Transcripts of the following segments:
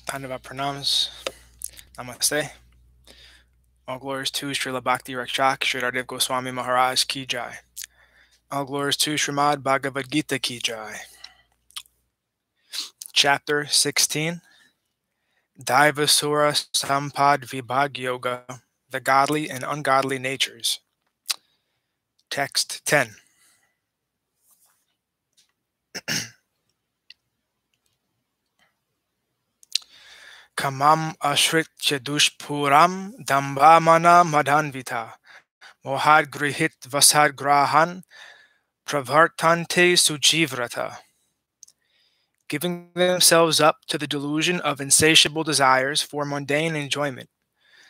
Dhanavad pranams. Namaste. All glories to Srila Bhakti Rakshak, Sridhar Goswami Maharaj Ki Jai. All glories to Srimad Bhagavad-Gita Ki Jai. Chapter 16, Daivasura-sampad-vibhaga-yoga, the godly and ungodly natures. Text 10. Kamam ashritya dushpuram dambamana madhanvita mohad grihit vasad grahan pravartante sujivrata. Giving themselves up to the delusion of insatiable desires for mundane enjoyment.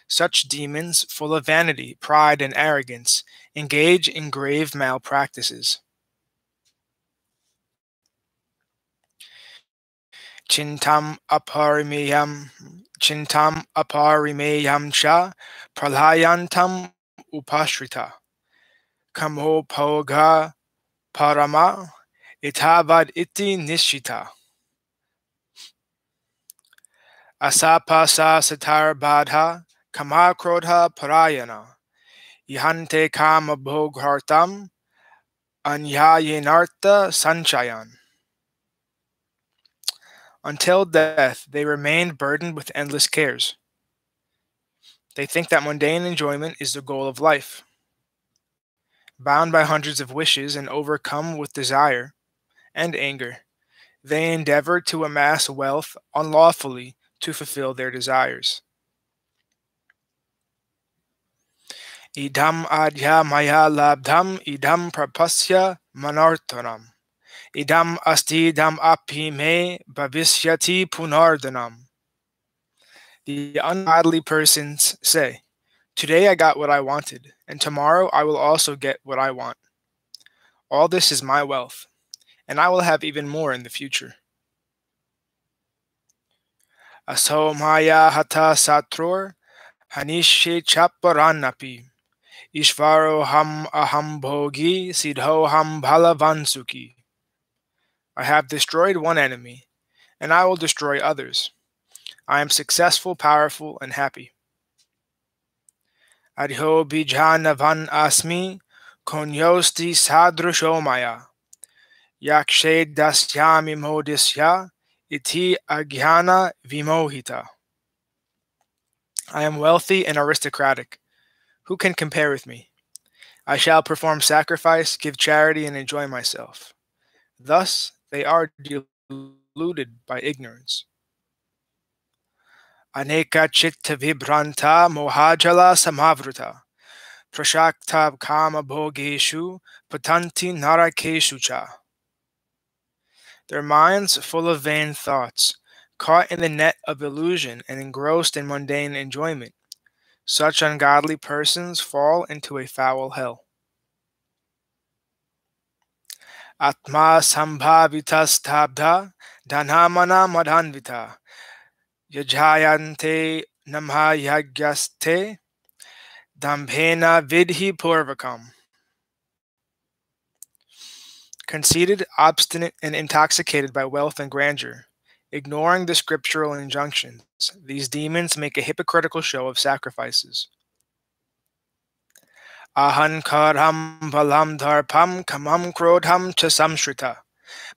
Such demons, full of vanity, pride, and arrogance, engage in grave malpractices. Chintam aparimeyam cha pralayantam upashrita kamopoga parama itavad iti nishita. Asapasa satar badha kama krodha parayana ihante kama bhoghartam anyayenartha sanchayan. Until death, they remained burdened with endless cares. They think that mundane enjoyment is the goal of life. Bound by hundreds of wishes and overcome with desire and anger, they endeavor to amass wealth unlawfully to fulfill their desires. Idam adya maya labdham idam prapasya manartanam. Idam asti idam api me bhavishyati punardanam. The ungodly persons say, "Today I got what I wanted, and tomorrow I will also get what I want. All this is my wealth, and I will have even more in the future." Aso maya hata satror hanishe chaparanapi ishvaro ham aham bhogi sidho ham bhalavansuki. I have destroyed one enemy, and I will destroy others. I am successful, powerful, and happy. Adho bijanavan asmi konyosti sadrusho maya yakshe dasyami modisya iti agyana vimohita. I am wealthy and aristocratic. Who can compare with me? I shall perform sacrifice, give charity, and enjoy myself. Thus they are deluded by ignorance. Aneka chitta vibranta mohajala samavruta prashakta kama bhogeshu patanti narakeshu cha. Their minds full of vain thoughts, caught in the net of illusion and engrossed in mundane enjoyment, such ungodly persons fall into a foul hell. Atma sambhavita stabdha dhanamana madhanvita yajayante namhayagyaste dambhena vidhi purvakam. Conceited, obstinate, and intoxicated by wealth and grandeur, ignoring the scriptural injunctions, these demons make a hypocritical show of sacrifices. Ahankaram balam dharpam kamam krodham cha samshrita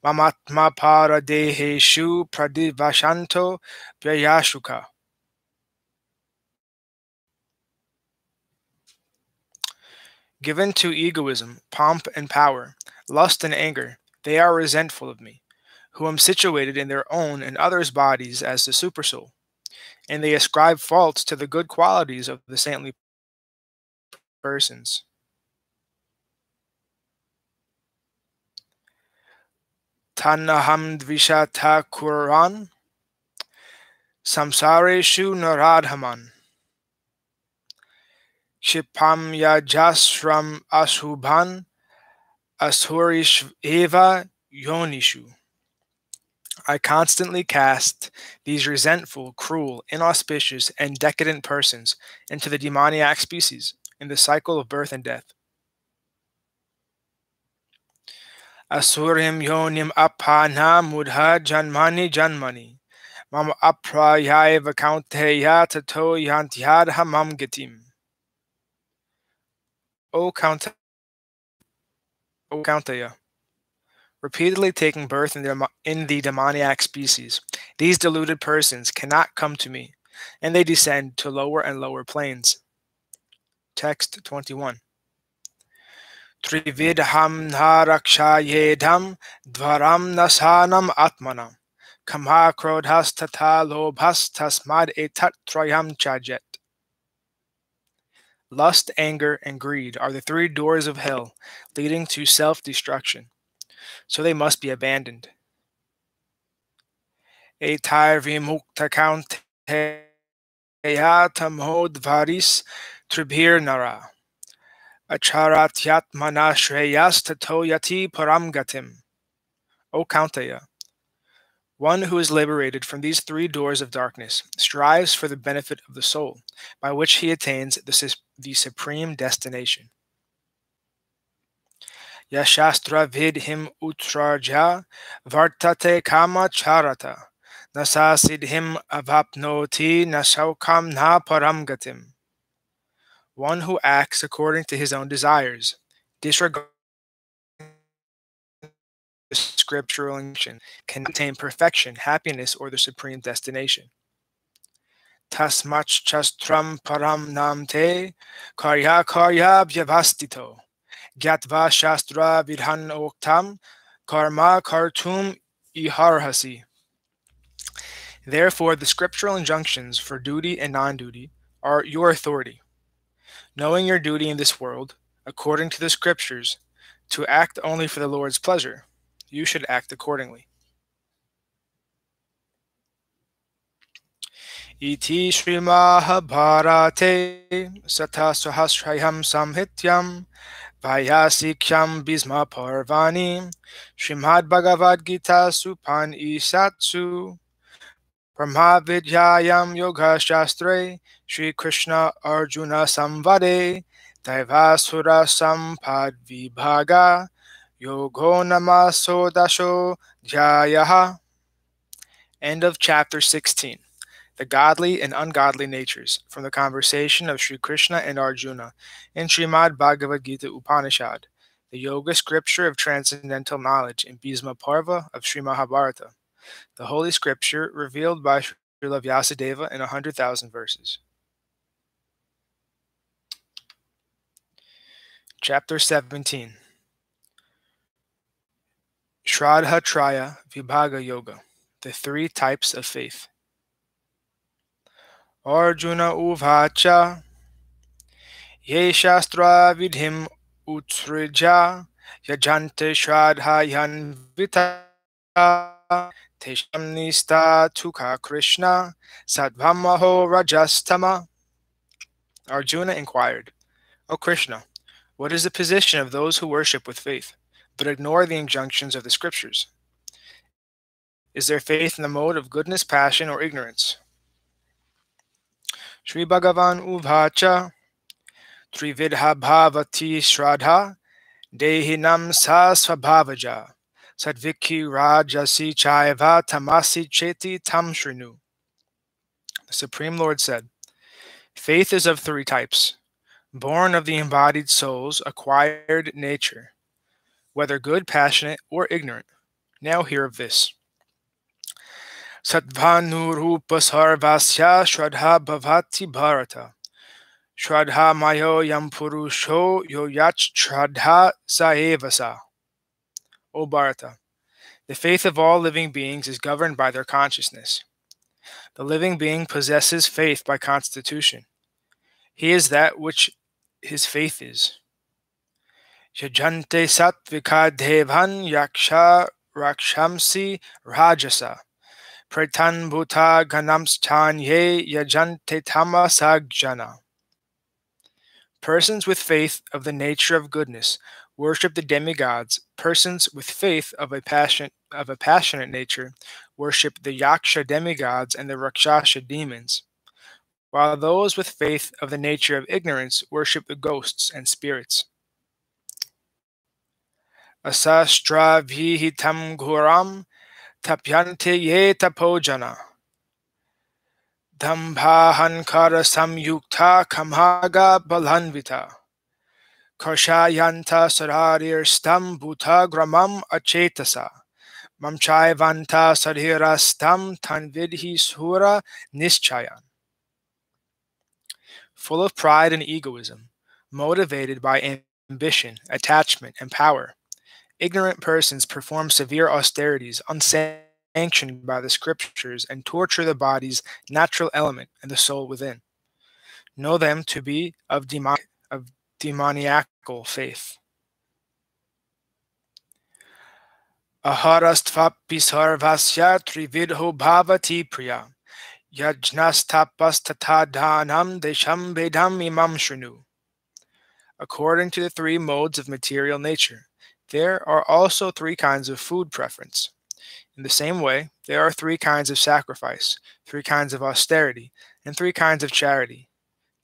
mamatma paradeheshu pradivashanto vyayashuka. Given to egoism, pomp, and power, lust and anger, they are resentful of me, who am situated in their own and others' bodies as the supersoul, and they ascribe faults to the good qualities of the saintly persons. Tanaham dvishata kuran samsareshu naradhaman Shipam yajasram ashubhan asurish eva yonishu. I constantly cast these resentful, cruel, inauspicious, and decadent persons into the demoniac species in the cycle of birth and death. Asurim yonim apana mudha janmani janmani Mama aprayaiva kaunteya tato yantyadha mam gatim. O Kaunteya, repeatedly taking birth in the demoniac species, these deluded persons cannot come to me, and they descend to lower and lower planes. Text 21. Trividham narakshayedham dvaram nasanam atmanam kamha krodhas tata lobhas tasmad etat trayam chajet. Lust, anger, and greed are the three doors of hell, leading to self-destruction, so they must be abandoned. Etar vimukta kaunteya tamhodvaris tribhir nara. Acharatyatmana shreyas tato yati paramgatim. O Kaunteya, one who is liberated from these three doors of darkness strives for the benefit of the soul, by which he attains the supreme destination. Yashastra vidhim utrarja vartate kama charata nasasidhim avapnoti nasaukam na paramgatim. One who acts according to his own desires, disregarding the scriptural injunction, can attain perfection, happiness, or the supreme destination. Tasmach chastram param namte karya karya vyavastito gyatva shastra vidhan oktam karma kartum iharhasi. Therefore, the scriptural injunctions for duty and non-duty are your authority. Knowing your duty in this world, according to the scriptures, to act only for the Lord's pleasure, you should act accordingly. Iti Srimahabharate Satasahasrayam Samhityam Vayasikyam Bhisma Parvani Srimad Bhagavad-Gita Supan Isatsu Brahmavidyayam Yoga Shastre Shri Krishna Arjuna Samvade Daivasura-sampad-vibhaga-yoga namaso dasho dhyayaha. End of chapter 16. The godly and ungodly natures, from the conversation of Sri Krishna and Arjuna in Srimad Bhagavad-Gita Upanishad, the yoga scripture of transcendental knowledge in Bhisma Parva of Sri Mahabharata, the holy scripture revealed by Srila Vyasadeva in 100,000 verses. Chapter 17. Shraddha Traya Vibhaga-yoga, the three types of faith. Arjuna uvacha ye shastra vidhim utrija yajante shraddhayan vita tesham nista tuka Krishna sadvamaho rajastama. Arjuna inquired, O Krishna, what is the position of those who worship with faith, but ignore the injunctions of the scriptures? Is their faith in the mode of goodness, passion, or ignorance? Sri Bhagavan uvacha trividha bhavati shraddha dehinam sa svabhavaja sadviki rajasi chaiva tamasi cheti tam shrinu. The Supreme Lord said, faith is of three types, born of the embodied soul's acquired nature, whether good, passionate, or ignorant. Now hear of this. Sattvanurupa sarvasya shraddha bhavati bharata. Shraddha mayo yam purusho yoyach shraddha saevasa. O Bharata, the faith of all living beings is governed by their consciousness. The living being possesses faith by constitution. He is that which his faith is. Yajante sattvika devan yaksha rakshamsi rajasa. Pretan bhuta ganamschanye yajante tamasagjana. Persons with faith of the nature of goodness worship the demigods. Persons with faith of a passionate nature worship the yaksha demigods and the rakshasa demons, while those with faith of the nature of ignorance worship the ghosts and spirits. Asastra vihitam ghuram tapyante ye tapojana Dambhahankara samyukta kamaga balanvita. Koshayanta sararir stam bhuta gramam achetasa. Mamchaivanta sadhira stam tanvidhi sura nischayan. Full of pride and egoism, motivated by ambition, attachment, and power, ignorant persons perform severe austerities unsanctioned by the scriptures and torture the body's natural element and the soul within. Know them to be of demoniacal faith. Aharastvapi sarvasya trividho bhavati priya. Yajnastapastatadhanam desham vedam imam shrinu. According to the three modes of material nature, there are also three kinds of food preference. In the same way, there are three kinds of sacrifice, three kinds of austerity, and three kinds of charity.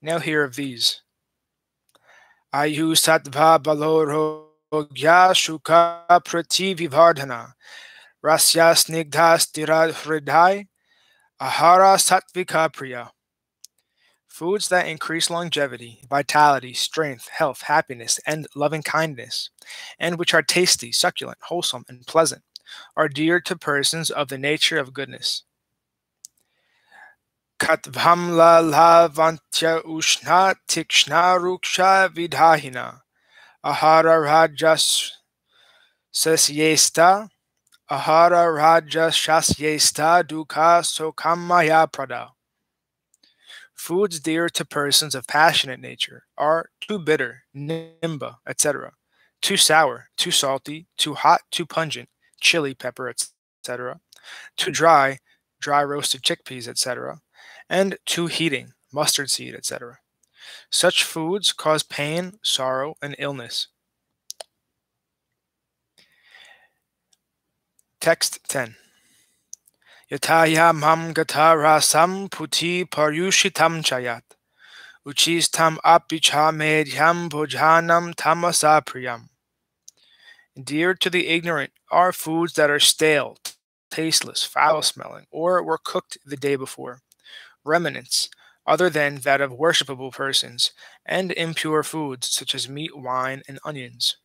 Now hear of these. Ayu sattva balorogya shuka prativivardhana rasya snigdha stira hridai ahara sattvika priya. Foods that increase longevity, vitality, strength, health, happiness, and loving kindness, and which are tasty, succulent, wholesome, and pleasant, are dear to persons of the nature of goodness. Katvamla lavantya ushna tikshna ruksha vidhahina ahara rajas sasyesta ahara rajas shasyesta dukha sokamaya prada. Foods dear to persons of passionate nature are too bitter, nimba, etc., too sour, too salty, too hot, too pungent, chili pepper, etc., too dry, dry roasted chickpeas, etc., and too heating, mustard seed, etc. Such foods cause pain, sorrow, and illness. Text 10. Yataya mam gata rasam puti paryushitam chayat. Uchistam apicha medhyam bhojanam tamasa priyam. Dear to the ignorant are foods that are stale, tasteless, foul-smelling, or were cooked the day before, remnants, other than that of worshipable persons, and impure foods such as meat, wine, and onions.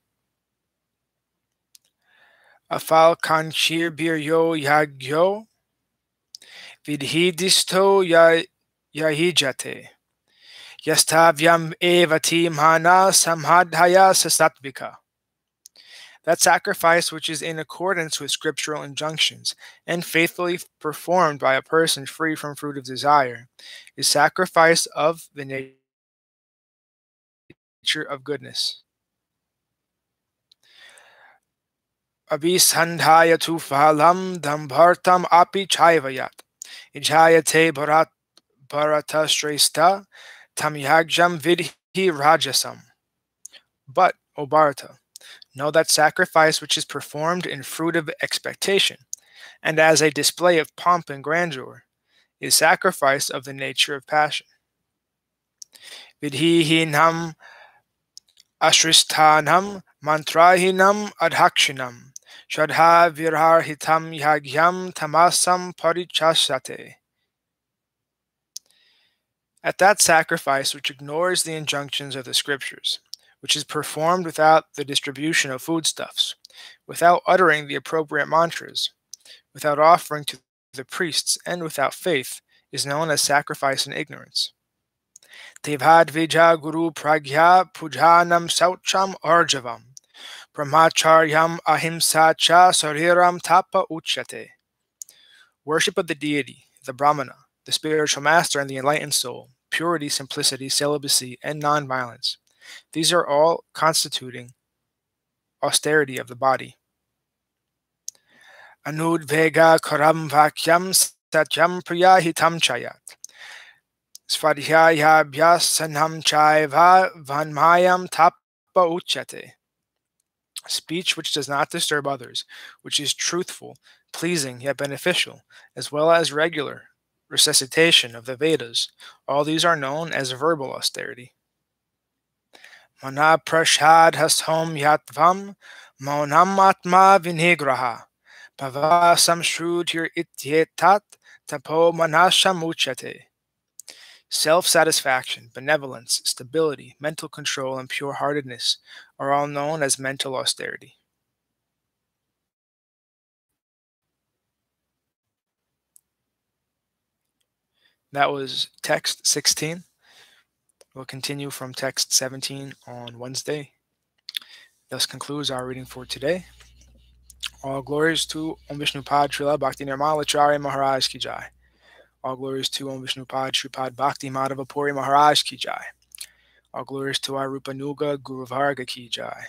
Afal kanchir biryo yagyo vidhidisto yahijate. Yastavyam evati mana samhadhaya sasatvika. That sacrifice which is in accordance with scriptural injunctions and faithfully performed by a person free from fruit of desire is sacrifice of the nature of goodness. Abhisandhaya tu phalam dambhartam api chaivayat. Ijayate bharata tamyagjam vidhi rajasam. But, O Bharata, know that sacrifice which is performed in fruit of expectation, and as a display of pomp and grandeur, is sacrifice of the nature of passion. Vidhihinam ashristanam mantrahinam adhakshinam shadha virarhitam yagyam tamasam parichasate. At that sacrifice which ignores the injunctions of the scriptures, which is performed without the distribution of foodstuffs, without uttering the appropriate mantras, without offering to the priests, and without faith, is known as sacrifice in ignorance. Tevad vija guru pragya pujanam saucham arjavam brahmacharyam ahimsa cha sariram tapa uchyate. Worship of the deity, the Brahmana, the spiritual master, and the enlightened soul, purity, simplicity, celibacy, and non-violence. These are all constituting austerity of the body. Anudvega karam vakyam satyam priyahitam chayat. Svadhyayabhyasanam chaiva vanmayam tapa uchyate. Speech which does not disturb others, which is truthful, pleasing, yet beneficial, as well as regular recitation of the Vedas. All these are known as verbal austerity. Mana prashad hashom yatvam maunam atma vinigraha pava samshrutir ityetat tapo manasham uchyate. Self-satisfaction, benevolence, stability, mental control, and pure-heartedness are all known as mental austerity. That was text 16. We'll continue from text 17 on Wednesday. Thus concludes our reading for today. All glories to Om Vishnu Pad Srila Bhakti Nirmala Acharya Maharaj Ki Jai. All glories to Om Vishnu Pad Shripad Bhakti Madhava Puri Maharaj Ki Jai. All glories to our Rupanuga Guru Varga Ki Jai.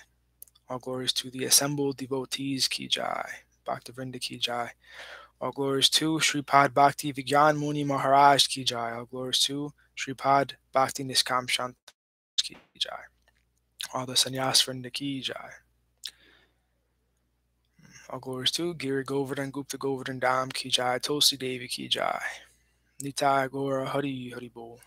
All glories to the assembled devotees Ki Jai. Bhakta Vrinda Ki Jai. All glories to Shripad Bhakti Vigyan Muni Maharaj Ki Jai. All glories to Shripad Bhakti Niskam Shant Ki Jai. All the Sannyas Vrinda Ki Jai. All glories to Giri Govardhan Gupta Govardhan Dham Ki Jai. Tulsi Devi Ki Jai. Nitai Gora Hari Hari Bol.